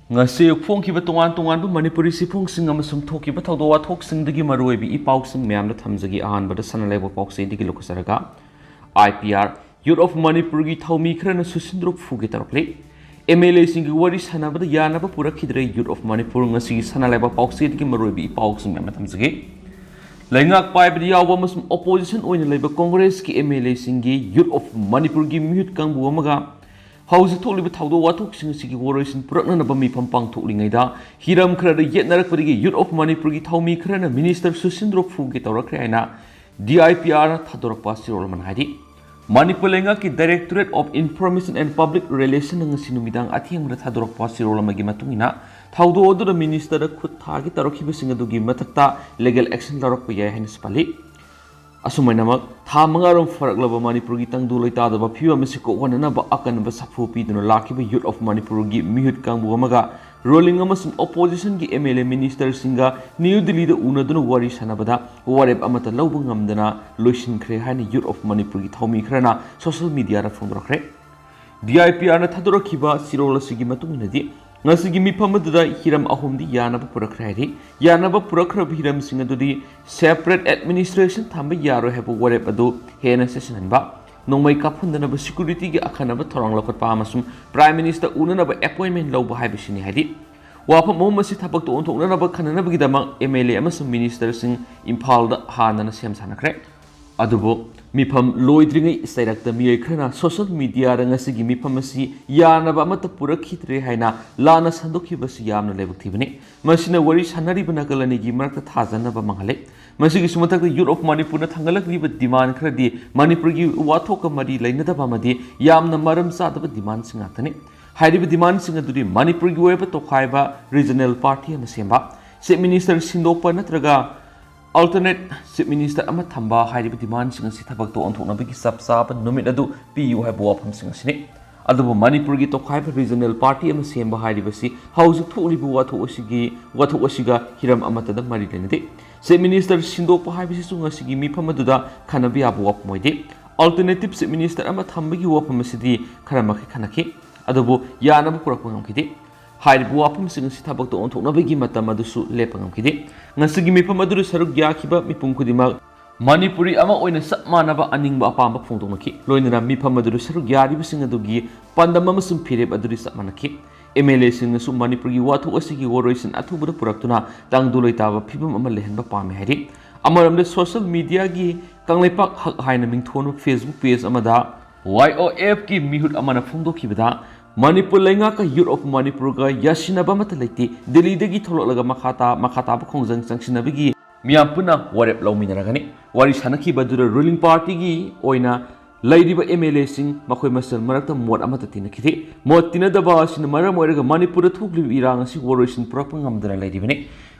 ngasi phongkiba tongan bu manipuri sifungsing amasung thokiba thawdawa thoksingdagi maroibi ipausing myamda thamjagi ahanbada sanalaiba paukse digi lokusaraga IPR Youth of Manipur gi Thoumi khrana Susindro Phuge Tourakle MLA singi wari sanabada yanaba purakidre Youth of Manipur ngasi sanalaiba paukse digi maroibi ipausing myamda thamjagi Laingak paibadi yawa masum opposition oina laiba Congress ki MLA singi Youth of Manipur gi mihut kangbu amaga Hauzi thokliba thawdo wathok sing sigi woroisin purakna ba mifam pangthoklingaida hiram khrada yetnarakpadigi Youth of Manipur gi Thoumi khrana Minister Susindro Phuge Tourakle aina DIPR thadorakpa sirolman haidi Manipur lenga ki Directorate of Information and Public Relations ngasi numidang athiamra thadorakpa sirolamagi matungina thawdo odura minister da khut thagi tarokhiba sing adugi mathakta legal action larakpa yai haina spali Asumainamak tha mangarom faraklaba Manipur gi tangdu loitadaba phiwa masiko wananaba akanaba safu piduna lakiba Youth of Manipur gi mihut kangbu amaga rolling amasum opposition gi MLA minister singa New Delhi da unaduna wari sanabada warep amata lawba ngamdana loisinkhre haina Youth of Manipur gi Thoumi khrana social media ra phongdrakre DIPR na thadorakhiba sirola sigi matunginadi ngasigi miphamadada hiram ahumdi yanaba purakhrari yanaba purakrab hiram singadudi separate administration thamba yaro hebo warep adu hena sessionanba nongmai kaphundana security gi akhanaba thorang lokatpa amasum prime minister unanaba appointment lawba haibisini hadi wafam momasi thabak to onthoknanaba khananaba gidama MLA amasum minister sing imphal da hanana semsanakre adubo mifam loidringai sairakta miyai khrana social media ra ngasigi mifam asi yanaba amata purakhitre haina lana sandokhibasi yamna lebuktibani masina wari sanari banakalani gi marakta thajanaba manghale masigi sumathakta Youth of Manipur na thangalakriba demand khradi Manipur gi wathoka mari lainadaba madi yamna maram sadaba demand singatani hairiba demand singaduri Manipur gi weba tokhaiba regional party ama semba chief minister sindokpa natraga alternate chief minister ama thamba hairiba demand sing si thabak to onthoknabagi sapsap numit adu pu haiba wafam sing asini adubu Manipur gi tokhaiba regional party ama semba hairiba si hauju tholibu wathok asiga hiram amatada mari lenade chief minister sindokpa haibisi sunga sigi mifam aduda khanabi abu wapmoide alternative chief minister ama thambagi wafam asidi kharamaki khanaki adubu yanabu purakpa ngamkide hairibu wafam sing si thabak to onthoknabagi matam adusu lepa ngamkide ngasigi mifam adu saruk yakiba mipung khudima Manipuri ama oina sapmanaba aningba apamba phongdonaki loinana mifam adu saruk yariba sing adugi pandam amasum phireb adu sapmanaki MLA sing su Manipur gi wathok asigi woroisin athubuda puraktuna tangduloitaba phibam ama lehenba pame hairi amaramde social media gi kangleipak hak haina mingthon Facebook page amada YOF ki mihut amana phongdokhibada Manipur lenga ka Youth of Manipur ga yasinaba mata leite Delhi dagi thololaga makhata ba khongjang changsinabagi miyam puna warep lawminaragani wari sanaki badura ruling party gi oina lairiba MLA sing makhoi masal marakta mot amata tinakite mot tinadaba sin maram oiraga Manipur thukli irang asi woroisin purakpa ngamdana lairibane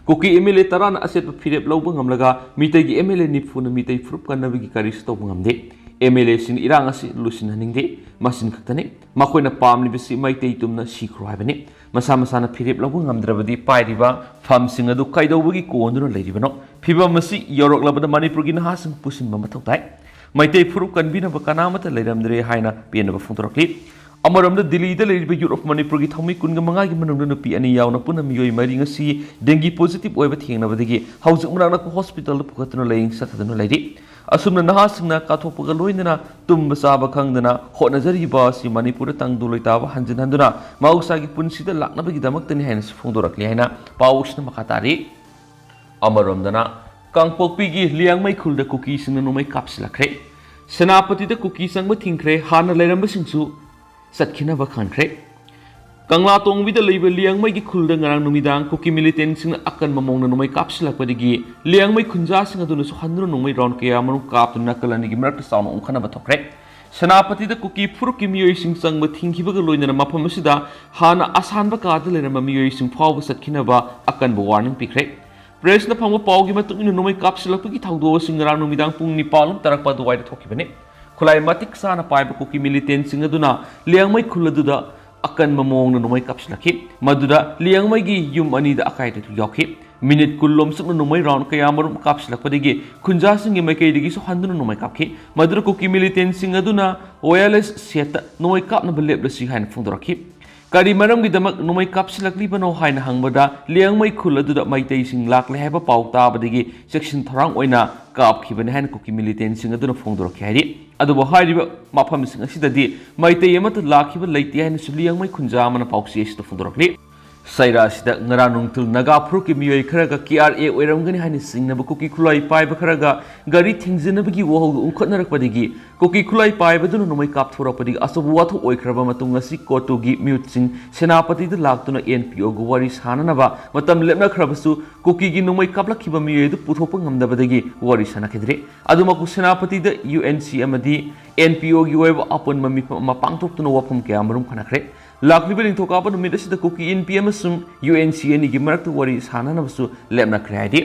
Kuki MLA tarana aset phirep lawba ngamlaga mitai gi MLA nipfuna mitai furup kanabagi karis to ngamde MLA sin irang asi lusin haningde masin khaktane makoina pamni bisi maitai tumna sikro habane masa masana phirep labu ngamdrabadi pairiba fam sing adu kaidawagi konduna leiribano phiba masi yorok labada Manipur gi naha sing pusin mathoktai maitai furup kanbina bakanamata leiramdre haina penaba phungtorakli amaramda Delhi da leiriba Youth of Manipur gi Thoumi kunga mangai gi manungna nupi ani yauna puna miyoi mari ngasi dengue positive oiba thengnabadagi haujuk murana ko hospital da pukatuna leing sathaduna leiri asumna nahasingna kathopaga loinana tumba saba khangdana hotnajariba si Manipur tangduloitaba hanjin handuna mausagi punsida laknabagi damaktani haina phongdorakli haina pausna makatari amaramdana kangpokpi gi liangmai khulda Kuki singna nomai kapsilakre Senapati da Kuki sangba Thingkhre hana leiramba singsu satkhina ba khankhre Kangla tongbi da leiba liangmai gi khulda ngarang numidang Kuki militant sing akan mamongna nomai kapsilakpadigi liangmai khunja sing aduna su handru nomai round kaya manu kaptuna kalani gi marak sauna ongkhana ba thokre Senapati da Kuki furuki miyoi sing sangba thingkhiba ga loinana mafam asida hana asanba kaada leiramba miyoi sing phawba satkhina ba akan ba warning pikre Press na phangba pawgi matungina nomai kapsilakpagi thawdo sing ngarang numidang pung 9 tarakpa duwai da thokibane khulai matik sana paiba Kuki militant sing aduna liangmai khulladuda akan mamong na nomai kapsilaki maduda liangmai gi yum ani da akai tu yoki minute kullom suk nomai round kaya marum kapsilakpadigi khunja singi makai digi so handuna nomai kapki madura Kuki militant sing aduna wireless set nomai kap na belep da si hain phungdoraki ꯀꯔꯤ ꯃꯔꯝꯒꯤꯗꯃꯛ ꯅꯣꯡꯃꯩ ꯀꯥꯞꯁꯤꯜꯂꯛꯂꯤꯕꯅꯣ ꯍꯥꯏꯅ ꯍꯪꯕꯗ ꯂꯤꯌꯥꯡꯃꯩ ꯈꯨꯜ ꯑꯗꯨꯗ ꯃꯩꯇꯩꯁꯤꯡ ꯂꯥꯛꯂꯦ ꯍꯥꯏꯕ ꯄꯥꯎ ꯇꯥꯕꯗꯒꯤ ꯆꯦꯛꯁꯤꯟ ꯊꯧꯔꯥꯡ ꯑꯣꯏꯅ ꯀꯥꯞꯈꯤꯕꯅꯤ ꯍꯥꯏꯅ ꯀꯨꯀꯤ ꯃꯤꯂꯤꯇꯦꯟꯁꯤꯡ ꯑꯗꯨꯅ ꯐꯣꯡꯗꯣꯔꯛꯈꯤ ꯍꯥꯏꯔꯤ ꯑꯗꯨꯕꯨ ꯍꯥꯏꯔꯤꯕ ꯃꯐꯝꯁꯤꯡ ꯑꯁꯤꯗꯗꯤ ꯃꯩꯇꯩ ꯑꯃꯠꯇ ꯂꯥꯛꯈꯤꯕ ꯂꯩꯇꯦ ꯍꯥꯏꯅꯁꯨ ꯂꯤꯌꯥꯡꯃꯩ ꯈꯨꯟꯖꯥ ꯑꯃꯅ ꯄꯥꯎꯆꯦ ꯑꯁꯤꯗ ꯐꯣꯡꯗꯣꯔꯛꯂꯤ ꯁꯩꯔꯥ ꯑꯁꯤꯗ ꯉꯔꯥꯡ ꯅꯨꯡꯊꯤꯜ ꯅꯥꯒꯥ ꯐꯨꯔꯨꯞꯀꯤ ꯃꯤꯑꯣꯏ ꯈꯔꯒ KRA ꯑꯣꯏꯔꯝꯒꯅꯤ ꯍꯥꯏꯅ ꯆꯤꯡꯅꯕ ꯀꯨꯀꯤ ꯈꯨꯠꯂꯥꯏ ꯄꯥꯏꯕ ꯈꯔꯒ ꯒꯥꯔꯤ ꯊꯤꯡꯖꯤꯟꯅꯕꯒꯤ ꯋꯥꯍꯧꯗꯨ ꯎꯪꯈꯠꯅꯔꯛꯄꯗꯒꯤ ꯀꯨꯀꯤ ꯈꯨꯠꯂꯥꯏ ꯄꯥꯏꯕꯗꯨꯅ ꯅꯣꯡꯃꯩ ꯀꯥꯞꯊꯣꯔꯛꯄꯗꯒꯤ ꯑꯆꯧꯕ ꯋꯥꯊꯣꯛ ꯑꯣꯏꯈ꯭ꯔꯕ ꯃꯇꯨꯡ ꯉꯁꯤ ꯀꯣꯇꯨꯒꯤ ꯃꯤꯍꯨꯠꯁꯤꯡ ꯁꯦꯅꯥꯄꯇꯤꯗ ꯂꯥꯛꯇꯨꯅ NPOꯒ ꯋꯥꯔꯤ ꯁꯥꯅꯅꯕ ꯃꯇꯝ ꯂꯦꯞꯅꯈ꯭ꯔꯕꯁꯨ ꯀꯨꯀꯤꯒꯤ ꯅꯣꯡꯃꯩ ꯀꯥꯞꯂꯛꯈꯤꯕ ꯃꯤꯑꯣꯏ ꯑꯗꯨ ꯄꯨꯊꯣꯛꯄ ꯉꯝꯗꯕꯗꯒꯤ ꯋꯥꯔꯤ ꯁꯥꯅꯈꯤꯗ꯭ꯔꯦ ꯑꯗꯨꯃꯛꯄꯨ ꯁꯦꯅꯥꯄꯇꯤꯗ UNC ꯑꯃꯗꯤ NPOꯒꯤ ꯑꯣꯏꯕ ꯑꯄꯨꯟꯕ ꯃꯤꯐꯝ ꯑꯃ ꯄꯥꯡꯊꯣꯛꯇꯨꯅ ꯋꯥꯐꯝ ꯀꯌꯥ ꯃꯔꯨꯝ ꯈꯟꯅꯈ꯭ꯔꯦ ꯂꯥꯛꯂꯤꯕ ꯅꯤꯡꯊꯧꯀꯥꯕ ꯅꯨꯃꯤꯠ ꯑꯁꯤꯗ ꯀꯨꯀꯤ NP ꯑꯃꯁꯨꯡ UNC ꯑꯅꯤꯒꯤ ꯃꯔꯛꯇ ꯋꯥꯔꯤ ꯁꯥꯅꯅꯕꯁꯨ ꯂꯦꯞꯅꯈ꯭ꯔꯦ ꯍꯥꯏꯗꯤ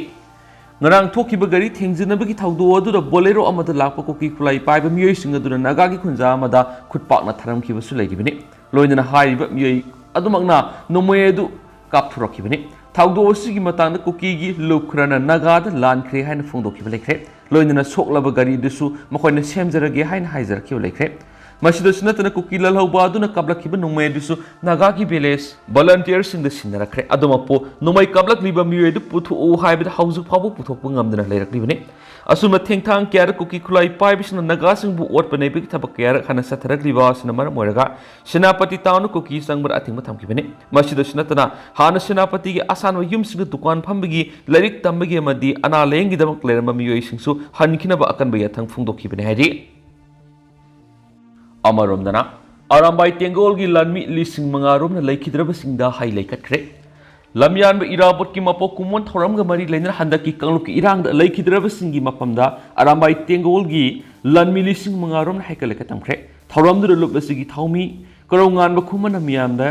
ꯉꯔꯥꯡ ꯊꯣꯛꯈꯤꯕ ꯒꯥꯔꯤ ꯊꯦꯡꯖꯤꯟꯅꯕꯒꯤ ꯊꯧꯗꯣꯛ ꯑꯗꯨꯗ ꯕꯣꯂꯦꯔꯣ ꯑꯃꯗ ꯂꯥꯛꯄ ꯀꯨꯀꯤ ꯈꯨꯠꯂꯥꯏ ꯄꯥꯏꯕ ꯃꯤꯑꯣꯏꯁꯤꯡ ꯑꯗꯨꯅ ꯅꯥꯒꯥꯒꯤ ꯈꯨꯟꯖꯥ ꯑꯃꯗ ꯈꯨꯠꯄꯥꯛꯅ ꯊꯥꯔꯝꯈꯤꯕꯁꯨ ꯂꯩꯔꯤꯕꯅꯤ ꯂꯣꯏꯅꯅ ꯍꯥꯏꯔꯤꯕ ꯃꯤꯑꯣꯏ ꯑꯗꯨꯃꯛꯅ ꯅꯣꯡꯃꯩ ꯑꯗꯨ ꯀꯥꯞꯊꯣꯔꯛꯈꯤꯕꯅꯤ ꯊꯧꯗꯣꯛ ꯑꯁꯤꯒꯤ ꯃꯇꯥꯡꯗ ꯀꯨꯀꯤꯒꯤ ꯂꯨꯞ ꯈꯔꯅ ꯅꯥꯒꯥꯗ ꯂꯥꯟꯈ꯭ꯔꯦ ꯍꯥꯏꯅ ꯐꯣꯡꯗꯣꯛꯈꯤꯕ ꯂꯩꯈ꯭ꯔꯦ ꯂꯣꯏꯅꯅ ꯁꯣꯛꯂꯕ ꯒꯥꯔꯤꯗꯨꯁꯨ ꯃꯈꯣꯏꯅ ꯁꯦꯝꯖꯔꯒꯦ ꯍꯥꯏꯅ ꯍꯥꯏꯖꯔꯛꯈꯤꯕ ꯂꯩꯈ꯭ꯔꯦ ꯃꯁꯤꯗꯁꯨ ꯅꯠꯇꯅ ꯀꯨꯀꯤ ꯂꯜꯍꯧꯕ ꯑꯗꯨꯅ ꯀꯥꯞꯂꯛꯈꯤꯕ ꯅꯣꯡꯃꯩ ꯑꯗꯨꯁꯨ ꯅꯥꯒꯥꯒꯤ ꯚꯤꯂꯦꯖ ꯚꯣꯂꯟꯇꯤꯌꯔꯁꯤꯡꯗ ꯁꯤꯟꯅꯔꯛꯈ꯭ꯔꯦ ꯑꯗꯨꯃꯛꯄꯨ ꯅꯣꯡꯃꯩ ꯀꯥꯞꯂꯛꯂꯤꯕ ꯃꯤꯑꯣꯏ ꯑꯗꯨ ꯄꯨꯊꯣꯛꯎ ꯍꯥꯏꯕꯗ ꯍꯧꯖꯤꯛ ꯐꯥꯎꯕ ꯄꯨꯊꯣꯛꯄ ꯉꯝꯗꯅ ꯂꯩꯔꯛꯂꯤꯕꯅꯤ ꯑꯁꯨꯝꯅ ꯊꯦꯡꯊꯥꯡ ꯀꯌꯥꯗ ꯀꯨꯀꯤ ꯈꯨꯠꯂꯥꯏ ꯄꯥꯏꯕꯁꯤꯡꯅ ꯅꯥꯒꯥꯁꯤꯡꯕꯨ ꯑꯣꯠꯄ ꯅꯩꯕꯒꯤ ꯊꯕꯛ ꯀꯌꯥꯔꯛ ꯍꯥꯟꯅ ꯆꯠꯊꯔꯛꯂꯤꯕ ꯑꯁꯤꯅ ꯃꯔꯝ ꯑꯣꯏꯔꯒ ꯁꯦꯅꯥꯄꯇꯤ ꯇꯥꯎꯟꯗ ꯀꯨꯀꯤ ꯆꯪꯕꯗ ꯑꯊꯤꯡꯕ ꯊꯝꯈꯤꯕꯅꯤ ꯃꯁꯤꯗꯁꯨ ꯅꯠꯇꯅ ꯍꯥꯟꯅ ꯁꯦꯅꯥꯄꯇꯤꯒꯤ ꯑꯁꯥꯟꯕ ꯌꯨꯝꯁꯤꯡꯗ ꯗꯨꯀꯥꯟ ꯐꯝꯕꯒꯤ ꯂꯥꯏꯔꯤꯛ ꯇꯝꯕꯒꯤ ꯑꯃꯗꯤ ꯑꯅꯥ ꯂꯥꯌꯦꯡꯒꯤꯗꯃꯛ ꯂꯩꯔꯝꯕ ꯃꯤꯑꯣꯏꯁꯤꯡꯁꯨ ꯍꯟꯈꯤꯅꯕ ꯑꯀꯟꯕ ꯌꯥꯊꯪ ꯐꯣꯡꯗꯣꯛꯈꯤꯕꯅꯤ ꯍꯥꯏꯔꯤ ꯑꯃꯔꯣꯝꯗꯅ ꯑꯔꯥꯝꯕꯥꯏ ꯇꯦꯡꯒꯣꯜꯒꯤ ꯂꯥꯟꯃꯤ 5,000 ꯔꯣꯝꯅ ꯂꯩꯈꯤꯗ꯭ꯔꯕꯁꯤꯡꯗ ꯍꯩ ꯂꯩꯀꯠꯈ꯭रे ꯂꯝꯌꯥꯟꯕ ꯏꯔꯥꯕꯣꯠꯀꯤ ꯃꯄꯣꯛ ꯀꯨꯝꯑꯣꯟ ꯊꯧꯔꯝꯒ ꯃꯔꯤ ꯂꯩꯅꯅ ꯍꯟꯗꯛꯀꯤ ꯀꯥꯡꯂꯨꯞꯀꯤ ꯏꯔꯥꯡꯗ ꯂꯩꯈꯤꯗ꯭ꯔꯕꯁꯤꯡꯒꯤ ꯃꯐꯝꯗ ꯑꯔꯥꯝꯕꯥꯏ ꯇꯦꯡꯒꯣꯜꯒꯤ ꯂꯥꯟꯃꯤ 5,000 ꯔꯣꯝꯅ ꯍꯩꯀꯠ ꯂꯩꯀꯠ ꯇꯝꯈ꯭रे ꯊꯧꯔꯝꯗꯨꯗ ꯂꯨꯞ ꯑꯁꯤꯒꯤ ꯊꯧꯃꯤ ꯀꯔꯧꯉꯥꯟꯕ ꯈꯨꯃꯟꯅ ꯃꯤꯌꯥꯝꯗ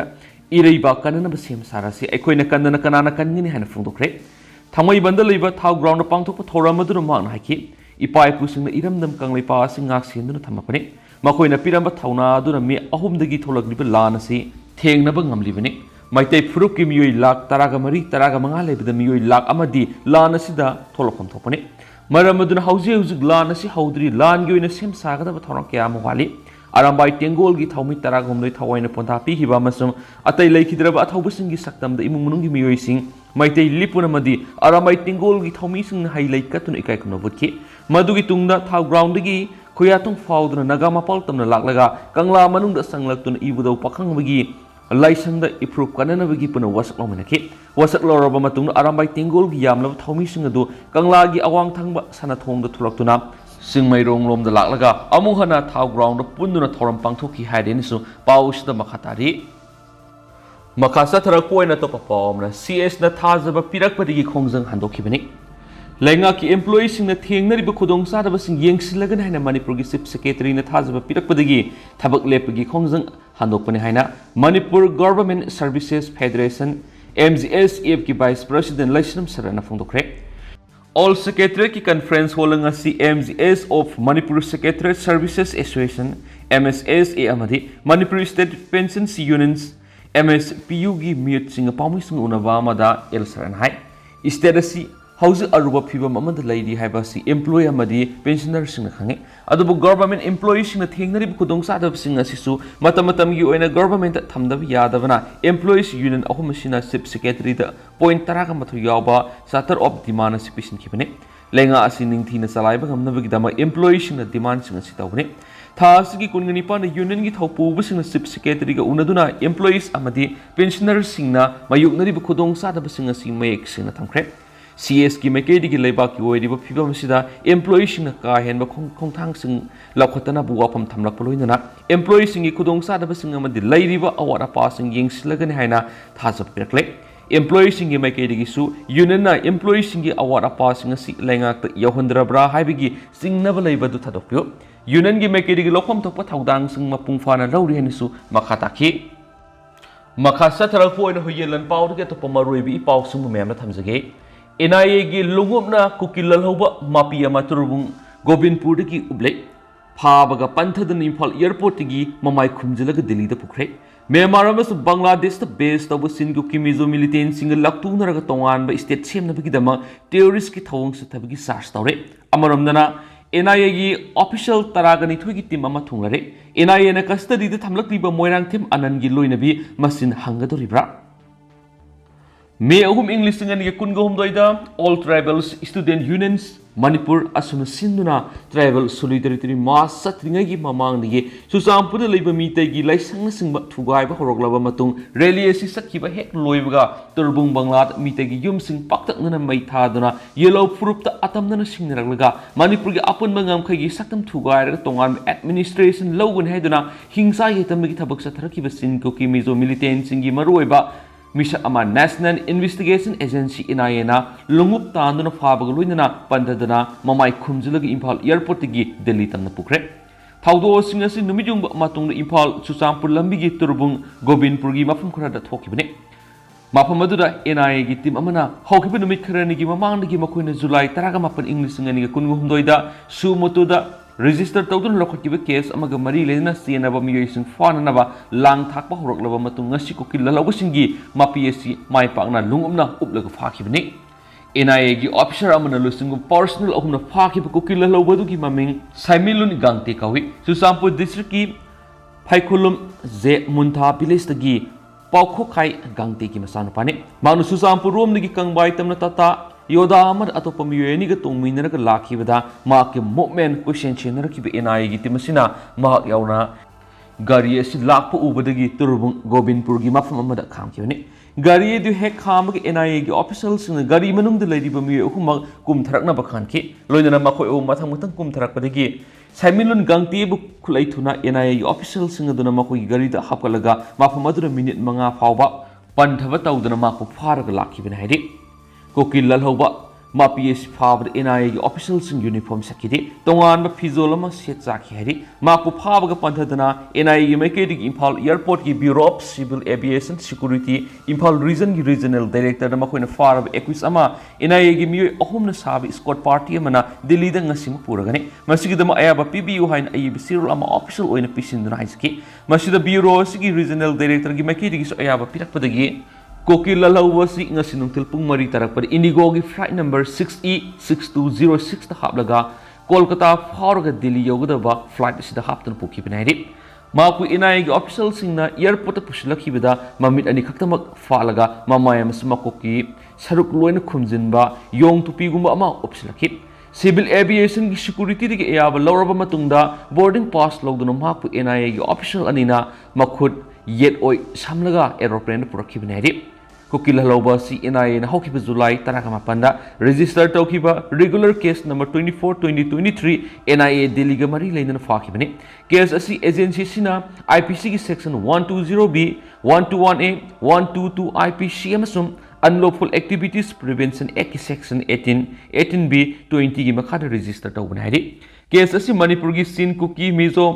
ꯏꯔꯩꯕꯥꯛ ꯀꯟꯅꯅꯕ ꯁꯦꯝ ꯁꯥꯔꯁꯤ ꯑꯩꯈꯣꯏꯅ ꯀꯟꯗꯅ ꯀꯅꯥꯅ ꯀꯟꯒꯅꯤ ꯍꯥꯏꯅ ꯐꯣꯡꯗꯣꯛꯈ꯭रे ꯊꯥꯡꯃꯩꯕꯟꯗ ꯂꯩꯕ ꯊꯥꯎ ꯒ꯭ꯔꯥꯎꯟꯗ ꯄꯥꯡꯊꯣꯛꯄ ꯊꯧꯔꯝ ꯑꯗꯨꯅ ꯃꯍꯥꯛꯅ ꯍꯥꯏꯈꯤ ꯏꯄꯥ ꯏꯄꯨꯁꯤꯡꯅ ꯏꯔꯝꯗꯝ ꯀꯪꯂꯩꯄꯥꯛ ꯑꯁꯤ ꯉꯥꯛ ꯁꯦꯟꯗꯨꯅ ꯊꯝꯃꯛꯄꯅꯤ ꯃꯈꯣꯏꯅ ꯄꯤꯔꯝꯕ ꯊꯧꯅꯥ ꯑꯗꯨꯅ ꯃꯤ 3ꯗꯒꯤ ꯊꯣꯛꯂꯛꯂꯤꯕ ꯂꯥꯟ ꯑꯁꯤ ꯊꯦꯡꯅꯕ ꯉꯝꯂꯤꯕꯅꯤ ꯃꯩꯇꯩ ꯐꯨꯔꯨꯞꯀꯤ ꯃꯤꯑꯣꯏ ꯂꯥꯈ 13-15 ꯂꯩꯕꯗ ꯃꯤꯑꯣꯏ ꯂꯥꯈ ꯑꯃꯗꯤ ꯂꯥꯟ ꯑꯁꯤꯗ ꯊꯣꯛꯂꯛꯐꯝ ꯊꯣꯛꯄꯅꯤ ꯃꯔꯝ ꯑꯗꯨꯅ ꯍꯧꯖꯤꯛ ꯂꯥꯟ ꯑꯁꯤ ꯍꯧꯗ꯭ꯔꯤ ꯂꯥꯟꯒꯤ ꯑꯣꯏꯅ ꯁꯦꯝ ꯁꯥꯒꯗꯕ ꯊꯧꯔꯥꯡ ꯀꯌꯥ ꯑꯃ ꯋꯥꯠꯂꯤ ꯑꯔꯥꯝꯕꯥꯏ ꯇꯦꯡꯒꯣꯜꯒꯤ ꯊꯧꯃꯤ 13 ꯊꯋꯥꯏꯅ ꯄꯣꯟꯊꯥ ꯄꯤꯈꯤꯕ ꯑꯃꯁꯨꯡ ꯑꯇꯩ ꯂꯩꯈꯤꯗ꯭ꯔꯕ ꯑꯊꯧꯕꯁꯤꯡꯒꯤ ꯁꯛꯇꯝꯗ ꯏꯃꯨꯡ ꯃꯅꯨꯡꯒꯤ ꯃꯤꯑꯣꯏꯁꯤꯡ ꯃꯩꯇꯩ ꯂꯤꯄꯨꯟ ꯑꯃꯗꯤ ꯑꯔꯥꯝꯕꯥꯏ ꯇꯦꯡꯒꯣꯜꯒꯤ ꯊꯧꯃꯤꯁꯤꯡꯅ ꯍꯩ ꯂꯩ ꯀꯠꯇꯨꯅ ꯏꯀꯥꯏ ꯈꯨꯝꯅꯕ ꯎꯠꯈꯤ ꯃꯗꯨꯒꯤ ꯇꯨꯡꯗ ꯊꯥꯎ ꯒ꯭ꯔꯥꯎꯟꯗꯒꯤ ꯈꯨꯌꯥꯊꯣꯡ ꯐꯥꯎꯗꯨꯅ ꯅꯥꯒꯥ ꯃꯄꯥꯜ ꯇꯝꯅ ꯂꯥꯛꯂꯒ ꯀꯪꯂꯥ ꯃꯅꯨꯡꯗ ꯆꯪꯂꯛꯇꯨꯅ ꯏꯕꯨꯙꯧ ꯄꯥꯈꯪ ꯑꯃꯒꯤ ꯂꯥꯏꯁꯪꯗ ꯏꯐ꯭ꯔꯨꯞ ꯀꯟꯅꯅꯕꯒꯤ ꯄꯨꯟꯅ ꯋꯥꯁꯛ ꯂꯧꯃꯤꯟꯅꯈꯤ ꯋꯥꯁꯛ ꯂꯧꯔꯕ ꯃꯇꯨꯡꯗ ꯑꯔꯥꯝꯕꯥꯏ ꯇꯦꯡꯒꯣꯜꯒꯤ ꯌꯥꯝꯂꯕ ꯊꯧꯃꯤꯁꯤꯡ ꯑꯗꯨ ꯀꯪꯂꯥꯒꯤ ꯑꯋꯥꯡ ꯊꯪꯕ ꯁꯅꯊꯣꯡꯗ ꯊꯣꯛꯂꯛꯇꯨꯅ ꯆꯤꯡꯃꯩꯔꯣꯡꯂꯣꯝꯗ ꯂꯥꯛꯂꯒ ꯑꯃꯨꯛ ꯍꯟꯅ ꯊꯥꯎ ꯒ꯭ꯔꯥꯎꯟꯗ ꯄꯨꯟꯗꯨꯅ ꯊꯧꯔꯝ ꯄꯥꯡꯊꯣꯛꯈꯤ ꯍꯥꯏꯔꯦꯅꯁꯨ ꯄꯥꯎ ꯑꯁꯤꯗ ꯃꯈꯥ ꯇꯥꯔꯤ ꯃꯈꯥ ꯆꯠꯊꯔꯛꯄ ꯑꯣꯏꯅ ꯑꯇꯣꯞꯄ ꯄꯥꯎ ꯑꯃꯅ CS ꯅ ꯊꯥꯖꯕ ꯄꯤꯔꯛꯄꯗꯒꯤ ꯈꯣꯡꯖꯪ ꯍꯟꯗꯣꯛꯈꯤꯕꯅꯤ ꯂꯩꯉꯥꯛꯀꯤ ꯑꯦꯝꯄ꯭ꯂꯣꯌꯤꯁꯤꯡꯅ ꯊꯦꯡꯅꯔꯤꯕ ꯈꯨꯗꯣꯡꯆꯥꯗꯕꯁꯤꯡ ꯌꯦꯡꯁꯤꯜꯂꯒꯅꯤ ꯍꯥꯏꯅ ꯃꯅꯤꯄꯨꯔꯒꯤ ꯆꯤꯐ ꯁꯦꯀ꯭ꯔꯦꯇꯔꯤꯅ ꯊꯥꯖꯕ ꯄꯤꯔꯛꯄꯗꯒꯤ ꯊꯕꯛ ꯂꯦꯞꯄꯒꯤ ꯈꯣꯡꯖꯪ ꯍꯟꯗꯣꯛꯄꯅꯤ ꯍꯥꯏꯅ Manipur government services federation MGSF ꯒꯤ ꯚꯥꯏꯁ ꯄ꯭ꯔꯁꯤꯗꯦꯟꯠ ꯂꯩꯁ꯭ꯔꯝ ꯁꯔꯅ ꯐꯣꯡꯗꯣꯛꯈ꯭रे ऑल सेक्रेटरीट की कॉन्फ्रेंस होलंग असी MGS of Manipur secretariat services association MSSA अमदी Manipur state pension unions MSPU की म्यूट सिंह पाउमी सिंह उनबा मदा एल सरन हाई स्टेट असी हौज अरुब फिबम अमद लैदी हाइबासी एम्प्लॉय अमदी पेंशनर सिंह खंगे अदुबु गवर्नमेंट एम्प्लॉय सिंह थेंगनरिब खुदोंग सादब सिंह असिसु मतम मतम की ओइना गवर्नमेंट थमदब यादबना एम्प्लॉयज यूनियन अहुमसिना चीफ सेक्रेटरी द पॉइंट 13 यावबा चार्टर ऑफ डिमांड असि पिसन खिबने लेंगा असि निंगथीना चलाइबा गमनबगिदमा एम्प्लॉय सिंह डिमांड सिंह असि तवने थासगी कुनगनिपान यूनियन की थौपुब सिंह चीफ सेक्रेटरी ग उनदुना एम्प्लॉयज अमदी पेंशनर सिंहना मायुक्नरिब खुदोंग सादब सिंह असि मयेक सिंह थमख्रे CS की मैकेडी की लेबाक की ओइरिबा फिबम सिदा एम्प्लॉय सिंह का हेनबा खोंथांग सिंह लखतना बुवाफम थमलक लोइनना एम्प्लॉय सिंह की खुदोंग सादब सिंह अमदी लैरिबा अवार अपा सिंह येंसिलगनि हाइना थाजब पिरकले एम्प्लॉय सिंह की मैकेडी की सु यूनियन ना एम्प्लॉय सिंह की अवार अपा सिंह सि लैंगाक यौहंद्रब्रा हाइबगी सिंगनब लैबदु थादोपियो यूनियन की मैकेडी की लोखम थोप थौदांग सिंह मपुंग फाना लौरि हेनसु मखा ताखि मखा सथरक ओइना होयेलन पाउदगे तो पमरोइबी पाउ सिंह मेमना थमजगे NIA की लुंगुपना कुकी ललहौबा मापी अमा तुरुबुंग गोविंदपुर की उब्ले फाबगा पंथदन इम्फाल एयरपोर्ट की ममाई खुमजलगा दिल्ली दा पुख्रे म्यांमार अमसु बांग्लादेश दा बेस तब सिंगु की मिजो मिलिटेंट सिंग लक्तुनरगा तोंगानबा स्टेट सेमनबगी दमा टेररिस्ट की थवंग सथबगी सार्च तौरे अमरमदना NIA gi official taragani thugi team ama thunglare NIA na custody da thamlakliba moirang thim anan gi loinabi masin hangadoribra May ahum English ngan gi kungahum doida all tribals student unions Manipur asuna sinduna tribal solidarity mass satringa gi mamang ni susampur leiba mitai gi laisang na singba thugai ba horoklaba matung rally asi sakhiba hek loibaga turbung banglat mitai gi yum sing paktak na mai thaduna yellow proof ta atamna na singnaraglaga Manipur gi apun mangam khai gi saktam thugai ra tongan administration logun haiduna hingsa yetam gi thabak satharaki ba sin ko ki mizo militant singi maroiba Misa ama National Investigation Agency NIA na lungup taanduna fabaga loinana pandadana mamai khumjilagi Imphal airport gi Delhi tamna pukre thaudo singasi numijung matung Imphal Susampur lambi gi turbung Gobinpur gi mafum khara da thokibane mafam aduda NIA gi team amana hawkiba numit kharani gi mamang gi makoina July 18 English ngani ga kungu humdoida sumoto da register tawdun lokhiba case amaga mari lena senaba miyoising fananaba lang thakpa horoklaba matung ngasi ko kilalaw singi MAPSC mai pakna lungumna uplaga phakibani NIA gi officer amana lusingu personal ahumna phakiba ko kilalaw badugi maming Saimilun Gangte kawi Susampur district ki Phaikhulum je Muntha village tagi Paukho khai Gangte ki masanu pani manu Susampur rom nigi kangbai tamna tata Yoda Amar atopa miyoni ga Thoumi na laki bada ma ke movement question chenera ki NIA gi timasina ma yauna gari asi lakpo ubadagi turbung Gobinpur gi mafam amada kham ki ne gari du hek kham gi NIA gi officials na gari manung de lady ba miyo huma kum tharakna ba khan ki loina ma khoi o mathang mutang kum tharak badagi Saimilun Gangte bu khulai thuna NIA gi officials na duna ma khoi gari da hapkalaga mafam adura minute manga fawba panthaba tawduna ma ko pharaga laki bina haidi Kuki lalhoba MAPSC faber NIA gi officials in uniform sakidi tongan ba fizolama set zaki hari mapu phabaga panthadana NIA gi mekedi gi Imphal airport gi Bureau of Civil Aviation Security Imphal region gi regional director na makoina farab equis ama NIA gi miyo ahumna sabi squad party amana Delhi da ngasim puragane masigi dama ayaba PBU hain ayib sirul ama official oina pisinduna haiski masida bureau sigi regional director gi mekedi gi so ayaba pirakpadagi Kuki lalawasi ngasi nungtil pung mari tarak pada Indigo gi flight number 6E6206 ta haplaga Kolkata fauraga Delhi yogadaba flight sida haptan puki pinayri maku NIA gi official singna airport ta pusilaki bida mamit ani khaktamak falaga mamaya masma koki saruk loina khumjinba yong tupi gumba ama opsilaki Civil aviation gi security digi ayaba lawraba matungda boarding pass logduna maku NIA gi official anina makhut yet oi samlaga aeroplane purakibinari Kuki lalauba si NIA na hawkiba July 18 register tawkiba regular case number 24/2023 NIA Delhi ga mari lainana fakibani case asi agency sina IPC gi section 120B 121A 122 IPC amasum unlawful activities prevention act section 18B 20 gi makhada register tawbana hari case asi Manipur gi Sin Kuki Mizo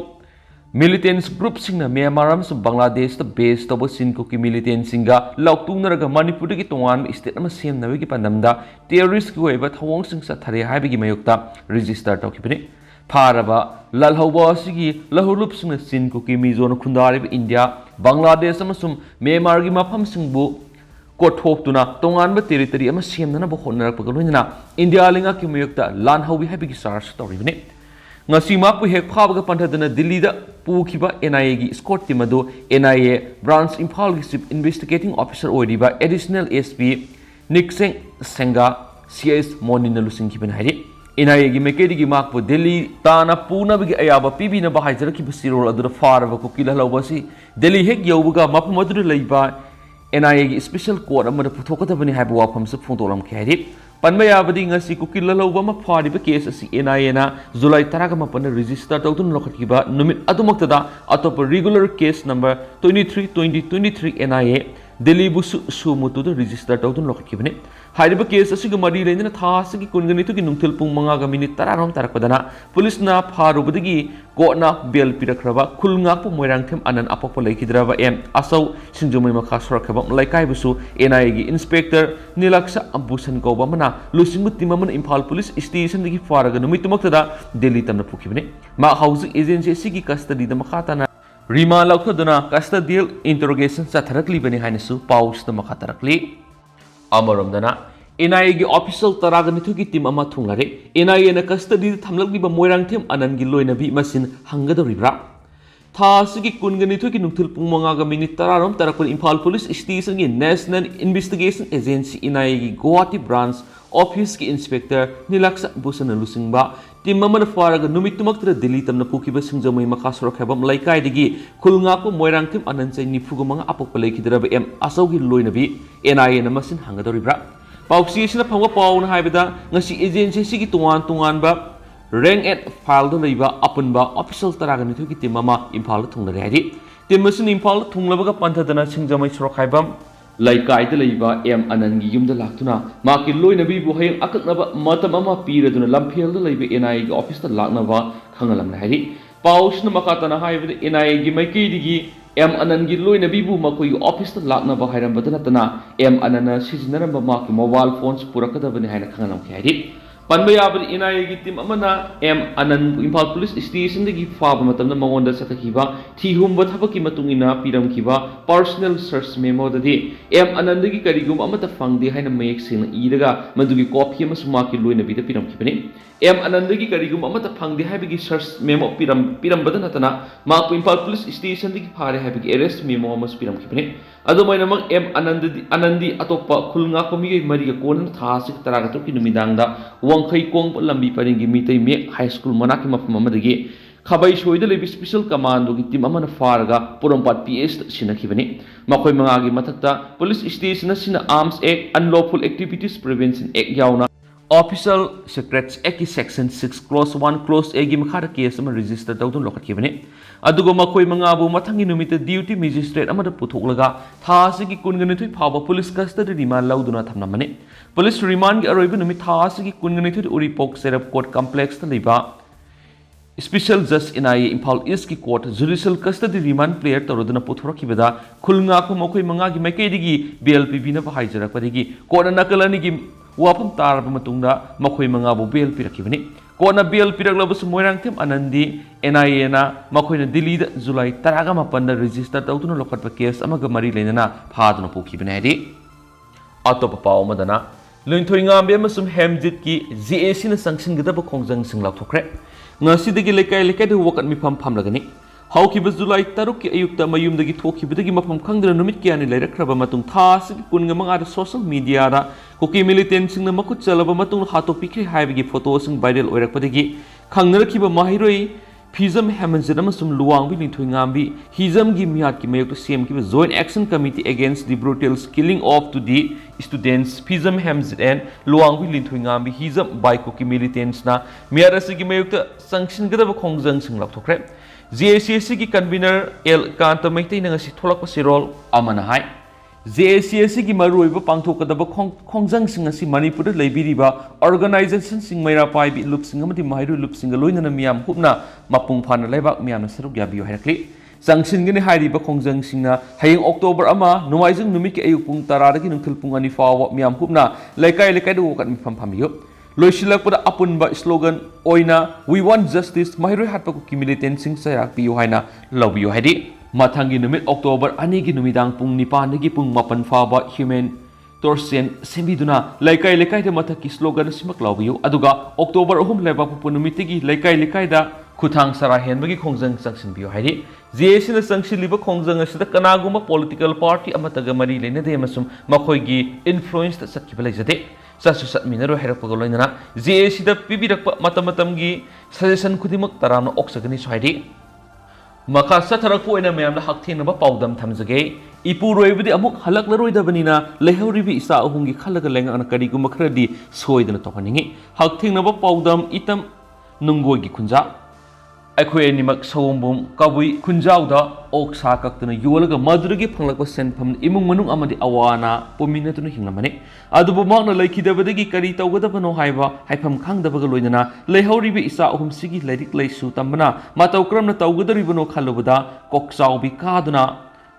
Militants group singna Myanmar amsung Bangladesh ta base tawba Sin Kuki militants singa lauktungnaraga Manipur gi tongan state ama semnawi gi pandamda terrorist gi oiba thawong sing sa thare haibi gi mayokta register tawkibani pharaba lalhawba sigi lahulup singna Sin Kuki mizo na khundari India Bangladesh amsung Myanmar gi mafam singbu kothoptuna tongan ba territory ama semnana ba honnarak pagaloina India linga ki mayokta lan hawi haibi gi charge tawribani ngasi mapu hek phabaga panthadana Delhi da pukhiba NIA gi escort team ado NIA branch Imphal gi chief investigating officer oidiba additional SP Nikseng Senga CS Monina lusing ki benhari NIA gi mekedi gi makpu Delhi tana puna bi ayaba PB na ba haijara ki basirol adu faraba ko kila lawbasi Delhi hek yawbuga mapu madu leiba NIA gi special court amada puthokadabani haiba wafam se phongtolam khari Panmaya abadi ngasi Kuki lalauba ma phariba case asi NIA na July 18 register tawdun lokhiba numit adumaktada atopa regular case number 23/2023 NIA Delhi busu sumutu da register tawdun lokhibane hariba case asi ga mari leina tha asi kungani tu gi nungthil pung manga ga minute 10 rom tarakpadana police na pharubadagi kona bail pirakraba khulnga pu moirang them anan apapa laikhidraba em asau sinjumai makha sorakaba laikai busu NIA gi inspector Nilaksa Ambusan koba mana lusingu timaman Imphal police station dagi faraga numittumaktada Delhi tamna phukibane ma housing agency sigi custody da makhata na Rima laukhoduna custodial interrogation sa tharakli bani hainasu paus da makha tarakli amaramdana NIA की official तरागनिथु की team अमा थुंगरे NIA ना custody थमलगलिबा Moirangthem अननगी लोइनबी मसिन हंगदरिब्रा थासगी कुनगनिथु की नुथुल पुंग मंगागा minute तरारम तरकपुर Imphal police station की national investigation agency NIA की Guwahati branch office की inspector नीलाक्सा Busan लुसिंगबा team अमन फारगा नुमितुमक्तर दिल्ली तमना पुकिबा सिंगजमई मखा सरखबम लाइकाइदगी खुलंगाको Moirangthem अननचै निफुगमंगा अपोक लेखिदरब M असौगी लोइनबी NIA ना मसिन हंगदरिब्रा पाउसीना फंग पाउन हाइबदा ngasi एजेंसी सिगी तुंगान rank at file do leiba apunba official taraganitu ki timama impal thungnare hadi timasin impal thunglabaga panthadana singjamai sorokhaibam laikai de leiba em anangi yumda laktuna ma ki loinabi bu hayang akaknaba matam ama piraduna lamphel de leiba NIA ki office ta laknaba khangalamna hadi pausna makatana haibada NIA gi maiki digi em anangi loinabi bu makoi office ta laknaba hairambadana tana em anana sizinaramba ma ki mobile phones purakadabani haina khangalam hadi Panbayabal NIA की team अमना M अनंत Imphal police station की फाब मतमना मंगोंदा सतखिबा थीहुम बथबकी मतुंगिना पिरमखिबा personal search memo ददि M Ananta की करिगुम अमता फंगदे हाइना मयेक सिंग Irga मदुगी copy अमा सुमाकी लोइनबीदा पिरमखिबनि M Ananta की करिगुम अमता फंगदे हाइबगी सर्च मेमो पिरमबदा नतना माकु इम्फाल पुलिस स्टेशन की फारे हाइबगी अरेस्ट मेमो अमा पिरमखिबनि अदुमाइनमक एम अनंदी अतोपा खुलंगा कोमिगे मरिगा कोन थासिक तरागतो की नुमिदांगदा वंखै कोंग लंबी परिंगी मितै मेक हाई स्कूल मनाकी मफम अमदगी खबै सोइदा लेबि स्पेशल कमांडो की टीम अमना फारगा पुरमपाट PS सिनखिबनि मखोय मंगागी मथक्ता पुलिस स्टेशन सिना arms act unlawful activities prevention act यावना ऑफिशियल सेक्रेट्स एक्ट की सेक्शन 6 क्लोज 1 क्लोज A की मखादा केस अमा रजिस्टर तौदुन लोखतखिबनि अदुगो मखोय मंगाबु मथंगी नुमित ड्यूटी मजिस्ट्रेट अमदा पुथोकलगा थासिगी कुनगनिथुइ फाबा पुलिस कस्टडी रिमांड लौदुना थमनमनि पुलिस रिमांड की अरोइब नुमित थासिगी कुनगनिथुइ उरिपोक सेरप कोर्ट कॉम्प्लेक्स त लेबा स्पेशल जज NIA इम्फाल ईस्ट की court judicial custody remand prayer तौरदना पुथोरखिबदा खुलंगाको मखोय मंगागी मैकेदिगी बेल पिबिना हाइजरकपदिगी कोर्ट नकलनिगी वाफम तारब मतुंगदा मखोय मंगाबु बेल पिरखिबनि कोर्ट बेल पिरकलबसु मोइरांगथेम अनंदी NIA ना मखोयना दिल्ली दा जुलाई 15 रजिस्टर तौदुना लोखतप केस अमगा मरी लेनना फादुना पुखिबने हादि अतोप पाव मदना लुइथोइंगांबे अमसुम हेमजित की JAC ना संगसिनगदब खोंजंग सिंग लाथोखरे ngasi lekai de wakat mifam phamlagani haukiba July 3 ki ayukta mayumdagi thokibadagi mafam khangdana numit kiyani lairakhraba matung thasigi kunga manga social media da Kuki militant singna makut chalaba matung hato pikri haibagi photo sing viral oirakpadagi khangnarakhiba mahiroi Phizam Hamanzin amasum luangbi nithuingambi hizam gi miat ki mayok CM ki joint action committee against the brutal killing of to the students Phizam Hamanzin and luangbi nithuingambi hizam by Kuki militants na miarasi ki mayok sanction gadaba khongjang sing lapthokre JAC ki convener L Kanta maitai na ngasi tholakpa sirol amana hai JAC की मरुइब पांथोकदब खोंजंग सिंग असि Manipur लेबिरिबा organisation सिंग मैरा पाइबि लुपसिंग अमदि माहिरु लुपसिंग लोइनना मियाम हुबना मपुंग फाना लेबाक मियामना सरुक याबियो हाइरक्लि संगसिनगनि हाइरिबा खोंजंग सिंगना हयेंग October अमा नुमाइजंग नुमित की अयुक पुंग 10 दगी नुंथुल पुंग अनि फाव मियाम हुबना लेकाइ दो वकत मिफम फामियो लोइसिलकपदा अपुनबा स्लोगन ओइना वी वांट जस्टिस माहिरु हाटपको की मिलिटेंट सिंग सयाक पियो हाइना लबियो हाइदि Mathangi numit October anigi numidang pung nipan nigi pung mapan faba human torsen sembiduna lekai da mathaki slogan simak lawbiyo aduga October ahum leba pupu numitigi lekai da khutang sara henbagi khongjang sangshin biyo haidi JAC na sangshi liba khongjang asida kanaguma political party amataga mari lene de masum makhoigi influence ta sakki balai jade sasu sat minaro herapagalo loinana JAC da pibirakpa matamatamgi suggestion khudimak tarana oksagani soidi मखा सथरकपो ओइना मयामदा हकथेनबा पाउदम थमजगे इपुरोइबदि अमुक हलकलरोइदबनिना लेहौरिबि इसा अहुंगी खलगा लेंगा करिगुम खरदि सोइदना तोहनिंगी हकथेनबा पाउदम इतम नुंगोगी खुंजा अखोय निमक सवोंबुम कबुई खुंजाउदा ओक्सा कक्तना योलगा मदुरगी फंगलकपा सेनफम इमुंग मनुंग अमदि अवाना पोमिनतुन हिंगमने अदुबु माकना लेखिदबदगी करि तौगदबनो हाइबा हाइफम खांगदबगा लोइनना लेहौरिबि इसा अहुम सिगी lyric लाइसु तंबना मातौ क्रमना तौगदरिबनो खलुबदा कोक्साउबि कादुना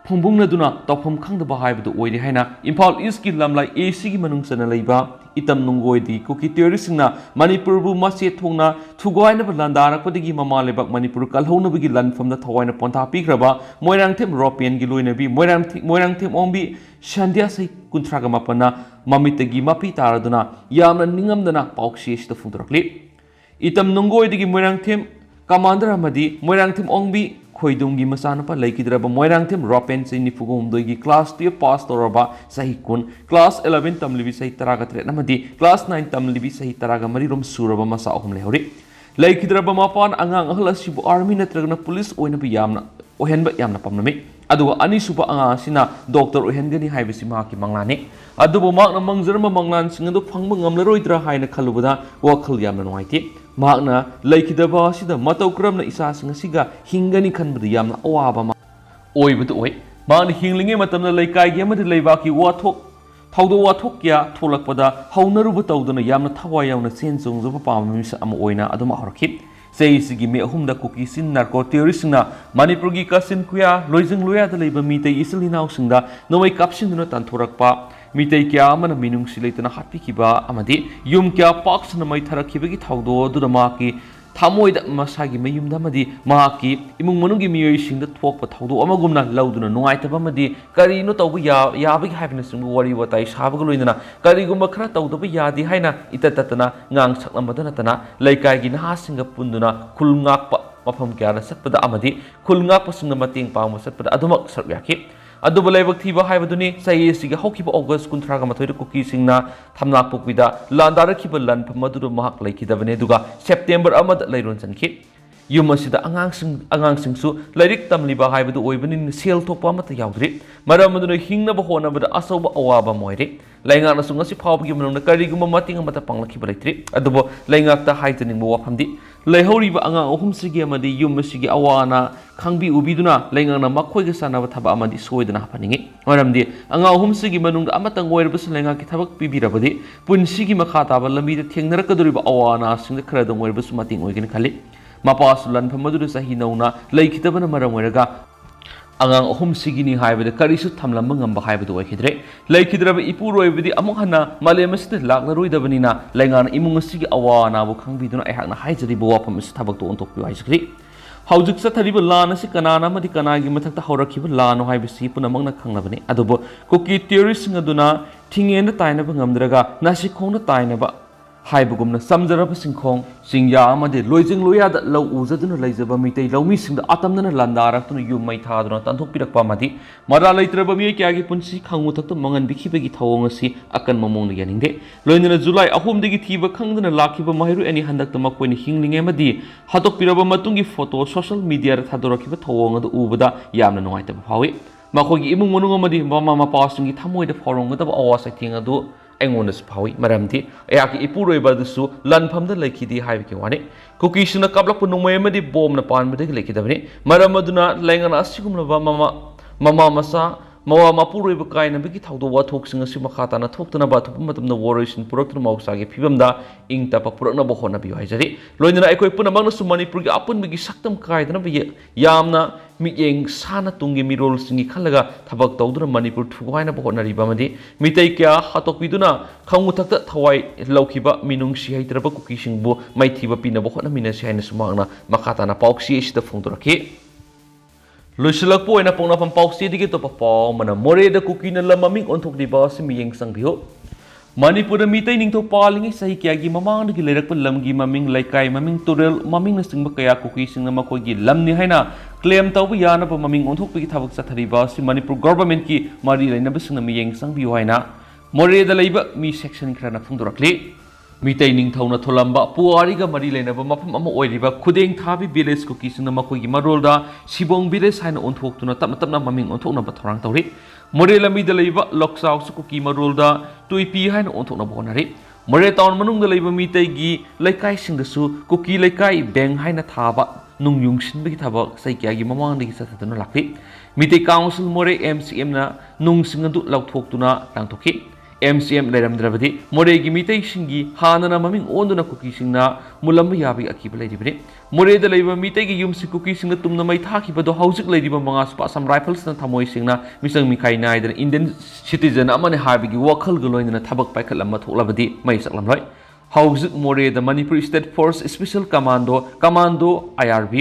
फुंबुंगनदुना तौफम खांगदबा हाइबदु ओइरि हाइना Imphal east की लमलाई AC की मनुंग सना लेबा itam nungoi kuki theories na Manipur bu masye thongna thugoina landara kodigi mama lebak Manipur kalhona bigi land from the thawaina ponta pigraba moirang them European gi loina bi moirang them ombi shandia sai kuntraga mapana mamitagi mapi taraduna yamna ningamdana paukshi sta fundrakli itam nungoi digi moirang them commander amadi moirang them ongbi khoidungi masanapa laikidraba moirang them European sai nifugum doigi class 12 pass toraba sahi kun class 11 tamlibi sahi taraga tre namadi class 9 tamlibi sahi taraga mari rom suraba masa ahum lehori laikidraba mapan angang ahla sibu army natragna police oina bi yamna ohenba yamna pamnami aduga ani suba anga sina doctor ohengani haibisi ma ki manglani adubo makna mangjarma manglan singadu phangba ngamlaroidra haina khalubada wakhal yamna noiti makna laikidaba sida matau kramna isa singasiga hingani khanbada yamna awaba ma oibadu oi makna hinglinge matamna laikai gi amadi leibaki wathok thaudo wathok kya tholakpada haunaruba tawduna yamna thawai yauna sensung zoba pamamisa ama oina aduma horki Seisigi me ahumda kuki sin narco theorisna Manipur gi kasin kuya loizing loya da leiba mitei isilina usingda nomai kapsin duna tantorakpa mitei kya amana minung silaitana hatpi kiba amadi yum kya paksna mai tharakiba gi thaudo durama ki thamoida masagi mayumda madi maki imung manungi miyoi singda thokpa thaudo amagumna lauduna nuaitaba madi kari no tawbu yabagi haibna singu wari watai sabaga loinana kari gumba khara tawdaba yadi haina itatatana ngang saklamada natana laikai gi naha singa punduna khulngakpa mafam kya na satpada amadi khulngakpa singa mating pangma satpada adumak saryaki aduba laibak thiba haibaduni sai siga hokiba August 13 kuki singna thamnak pukbida landara khiba lan phamadu mahak laikidabane duga September amad lairon sanki yum asida angang singsu lairik tamliba haibadu oibani sel thokpa mata yaudri maramaduna hingnaba honabada asauba awaba moire laingak na sungasi phawbagi manungna kariguma mating amata panglakhiba laitri adubo laingak ta haitanimu wafamdi laihoriba angang ahum sigi amadi yum sigi awana khangbi ubiduna laingana makhoiga sanaba thaba amadi soidana hapaningi maramdi anga ahum sigi manungda amatang oirabus lainga ki thabak pibirabadi punsigi makha taba lambi da thengnarakaduriba awana singda khara dong oirabus mating oigin khali mapas lan phamadu sahi nauna laikhitabana maram oiraga angang ahum sigini haibada karisu thamlamba ngamba haibadu oikhidre laikhidraba ipuroibadi amuk hana malemasida laknaroidabanina laingana imung sigi awana bu khangbiduna aihakna haijari bo wafam is thabak to ontokpi haisakri Haujik sa thariba lan asi kanana madi kanagi mathakta haurakhiba lan haibisi punamangna khangnabani adubo kuki theories ngaduna thingena tainaba ngamdraga nasi khongna tainaba haibugumna samjaraba singkhong singya amade loijing loya da lau uzaduna laijaba mitei laumi singda atamnana landarak yum mai thaduna tanthok pirakpa madi mara laitraba mi kyagi punsi khangmu thakta mangan bikhibagi thawong asi akan mamong yaningde loinana July 3 dagi thiba khangdana lakhiba mahiru ani handakta makoini hinglinge madi hatok piraba matungi photo social media ra thadorakhiba thawong adu ubada yamna nuaitaba phawi makogi imung manung amadi mama mapa singi thamoida phorong adu awasa thing adu Engonas Pawi, Maramti, Ayaki Ipuro Badusu, Lanpam the Lakidi Havikiwani, Kuki Suna Kabla Punumadi bomb the pan with the Lakidavani, Maramaduna, Langana Sikumlava Mama Masa, Mawa Mapuru Bukai and Biki Taudo what talks in a Simakatana talked about the warriors in Purakna Mausagi, Pibamda, Ink Tapa Purana Bohona Bihajari, Loina Equipuna Sumani Purga up and Bigi Saktam Kaidan Yamna. Miyeng sana tungi mirol singi khalaga thabak tawduna Manipur thugaina bohona ribamadi mitei kya hatok biduna khangu thakta thawai laukiba minung si haitraba kuki singbu maithiba pina bohona minasi haina sumangna makata na pauksi isida phongdoraki loisilak po ena pongna pam pauksi digi to pa mana more da kuki na lamaming onthok diba si miyeng sangbio Manipur mitei ningtho palingi sahi kyagi mamang gi lerak lamgi maming laikai maming turel maming singba kaya kuki singna makoi gi lamni haina claim tawbu yana pa maming onthok pi thabak sathariba si Manipur government ki mari laina bisna miyeng sangbi haina more da leiba mi section krana phungdorakli mitei ningthona tholamba puari ga mari laina ba mafam ama oiriba khudeng thabi village kuki singna makoi gi marolda sibong village haina onthok tuna tapna maming onthokna ba thorang tawri More lamida leiba loksau su kuki marolda tuipi haina onthokna bonari more town manungda leiba mitei gi laikai singdasu kuki laikai bank haina thaba nungyung sinbagi thaba saikya gi mamang dagi sathatuna lakri mitei council more MCM na nung singadu lauthoktuna tangthoki MCM ꯂꯩꯔꯝꯗ꯭ꯔꯕꯗꯤ ꯃꯣꯔꯦꯒꯤ ꯃꯤꯇꯩꯁꯤꯡꯒꯤ ꯍꯥꯟꯅꯅ ꯃꯃꯤꯡ ꯑꯣꯟꯗꯨꯅ ꯀꯨꯀꯤꯁꯤꯡꯅ ꯃꯨꯜꯂꯝꯕ ꯌꯥꯕꯒꯤ ꯑꯀꯤꯕ ꯂꯩꯔꯤꯕꯅꯤ ꯃꯣꯔꯦꯗ ꯂꯩꯕ ꯃꯤꯇꯩꯒꯤ ꯌꯨꯝꯁꯤꯡ ꯀꯨꯀꯤꯁꯤꯡꯅ ꯇꯨꯝꯅ ꯃꯩ ꯊꯥꯈꯤꯕꯗꯣ ꯍꯧꯖꯤꯛ ꯂꯩꯔꯤꯕ ꯃꯉꯥꯁꯨꯕ ꯑꯁꯥꯝ ꯔꯥꯏꯐꯜꯁꯅ ꯊꯃꯣꯏꯁꯤꯡꯅ ꯃꯤꯆꯪ ꯃꯤꯈꯥꯏ ꯅꯥꯏꯗꯅ ꯏꯟꯗꯤꯌꯟ ꯁꯤꯇꯤꯖꯟ ꯑꯃꯅꯤ ꯍꯥꯏꯕꯒꯤ ꯋꯥꯈꯜꯒ ꯂꯣꯏꯅꯅ ꯊꯕꯛ ꯄꯥꯏꯈꯠꯂꯝꯕ ꯊꯣꯛꯂꯕꯗꯤ ꯃꯩ ꯆꯥꯛꯂꯝꯂꯣꯏ ꯍꯧꯖꯤꯛ ꯃꯣꯔꯦꯗ Manipur state force special commando IRB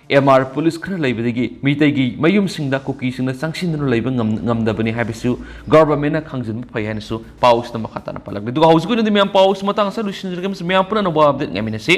MR police ꯈꯔ ꯂꯩꯕꯗꯒꯤ ꯃꯤꯇꯩꯒꯤ ꯃꯌꯨꯝꯁꯤꯡꯗ ꯀꯨꯀꯤꯁꯤꯡꯅ ꯆꯪꯁꯤꯟꯗꯨꯅ ꯂꯩꯕ ꯉꯝꯗꯕꯅꯤ ꯍꯥꯏꯕꯁꯨ ꯒꯚꯔꯟꯃꯦꯟꯠꯅ ꯈꯪꯖꯤꯟꯕ ꯐꯩ ꯍꯥꯏꯅꯁꯨ ꯄꯥꯎꯁꯤꯗ ꯃꯈꯥ ꯇꯥꯅ ꯄꯜꯂꯛꯂꯤ ꯑꯗꯨꯒ ꯍꯧꯖꯤꯛ ꯑꯣꯏꯅꯗꯤ ꯃꯌꯥꯝ ꯄꯥꯎꯁꯤ ꯃꯇꯥꯡ ꯑꯁꯤꯗ ꯂꯣꯏꯁꯤꯟꯖꯔꯒꯦ ꯃꯌꯥꯝ ꯄꯨꯟꯅ ꯑꯅꯧꯕ ꯑꯞꯗꯦꯠ ꯉꯥꯏꯃꯤꯟꯅꯁꯤ